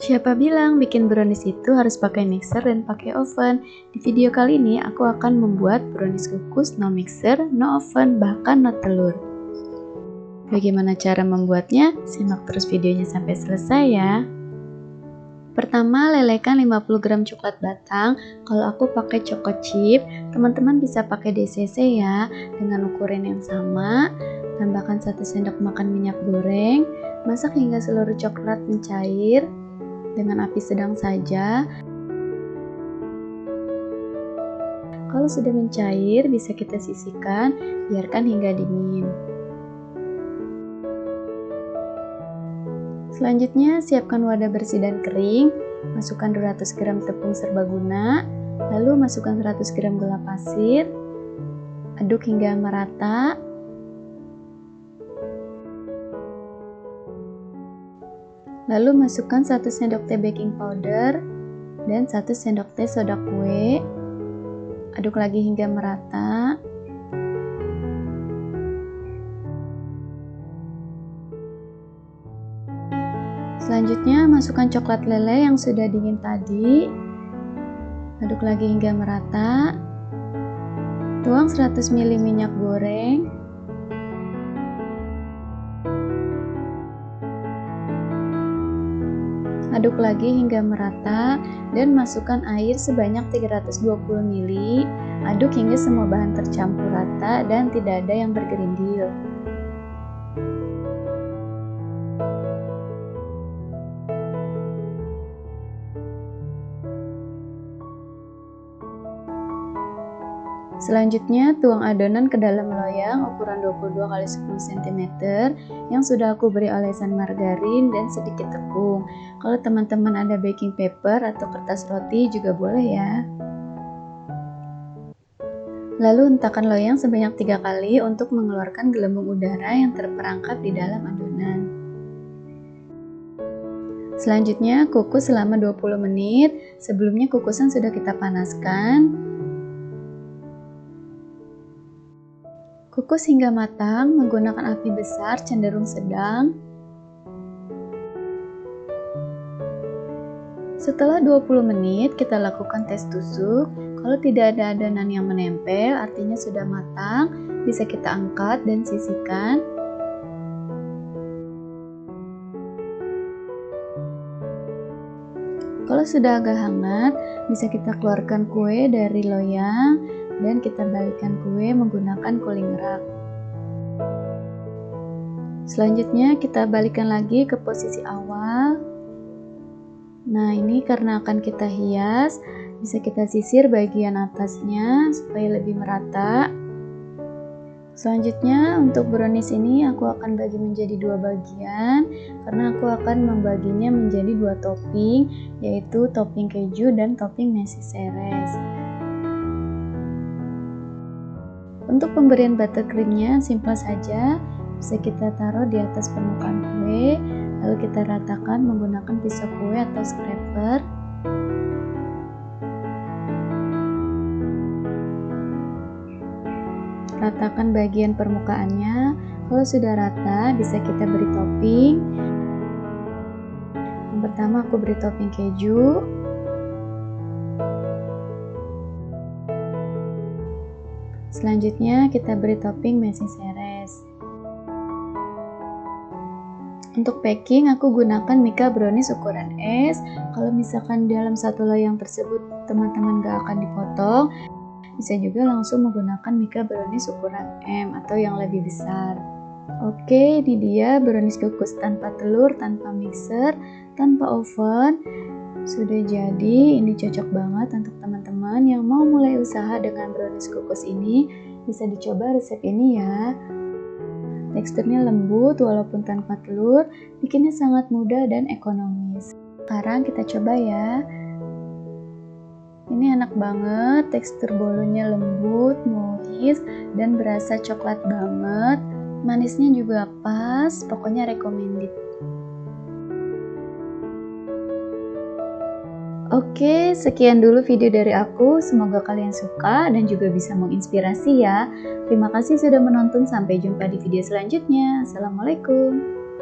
Siapa bilang bikin brownies itu harus pakai mixer dan pakai oven? Di video kali ini aku akan membuat brownies kukus no mixer, no oven, bahkan no telur. Bagaimana cara membuatnya? Simak terus videonya sampai selesai ya. Pertama, lelehkan 50 gram coklat batang. Kalau aku pakai choco chip, teman-teman bisa pakai DCC ya, dengan ukuran yang sama. Tambahkan 1 sendok makan minyak goreng. Masak hingga seluruh coklat mencair dengan api sedang saja. Kalau sudah mencair, bisa kita sisihkan, biarkan hingga dingin. Selanjutnya, siapkan wadah bersih dan kering. Masukkan 200 gram tepung serbaguna, lalu masukkan 100 gram gula pasir. Aduk hingga merata. Lalu masukkan 1 sendok teh baking powder dan 1 sendok teh soda kue. Aduk lagi hingga merata. Selanjutnya masukkan coklat leleh yang sudah dingin tadi. Aduk lagi hingga merata. Tuang 100 ml minyak goreng. Aduk lagi hingga merata dan masukkan air sebanyak 320 ml. Aduk hingga semua bahan tercampur rata dan tidak ada yang bergerindil. Selanjutnya, tuang adonan ke dalam loyang ukuran 22 x 10 cm yang sudah aku beri olesan margarin dan sedikit tepung. Kalau teman-teman ada baking paper atau kertas roti juga boleh ya. Lalu hentakan loyang sebanyak 3 kali untuk mengeluarkan gelembung udara yang terperangkap di dalam adonan. Selanjutnya, kukus selama 20 menit. Sebelumnya kukusan sudah kita panaskan. Kukus hingga matang menggunakan api besar cenderung sedang. Setelah 20 menit kita lakukan tes tusuk. Kalau tidak ada adonan yang menempel, artinya sudah matang. Bisa kita angkat dan sisihkan. Kalau sudah agak hangat, bisa kita keluarkan kue dari loyang dan kita balikkan kue menggunakan cooling rack. Selanjutnya kita balikkan lagi ke posisi awal. Nah, ini karena akan kita hias, bisa kita sisir bagian atasnya supaya lebih merata. Selanjutnya untuk brownies ini aku akan bagi menjadi 2 bagian karena aku akan membaginya menjadi 2 topping, yaitu topping keju dan topping nasi seres. Untuk pemberian buttercreamnya simpel saja, bisa kita taruh di atas permukaan kue, lalu kita ratakan menggunakan pisau kue atau scraper. Ratakan bagian permukaannya. Kalau sudah rata, bisa kita beri topping. Yang pertama aku beri topping keju. Selanjutnya kita beri topping nasi seres. Untuk packing aku gunakan Mika brownies ukuran S. Kalau misalkan dalam satu loyang tersebut teman-teman gak akan dipotong, bisa juga langsung menggunakan Mika brownies ukuran M atau yang lebih besar. Oke, ini dia brownies kukus tanpa telur, tanpa mixer, tanpa oven. Sudah jadi, ini cocok banget untuk teman-teman yang mau mulai usaha dengan brownies kukus ini. Bisa dicoba resep ini ya. Teksturnya lembut walaupun tanpa telur, bikinnya sangat mudah dan ekonomis. Sekarang kita coba ya. Ini enak banget, tekstur bolonya lembut, moist, dan berasa coklat banget. Manisnya juga pas, pokoknya recommended. Oke, sekian dulu video dari aku. Semoga kalian suka dan juga bisa menginspirasi ya. Terima kasih sudah menonton, sampai jumpa di video selanjutnya. Assalamualaikum.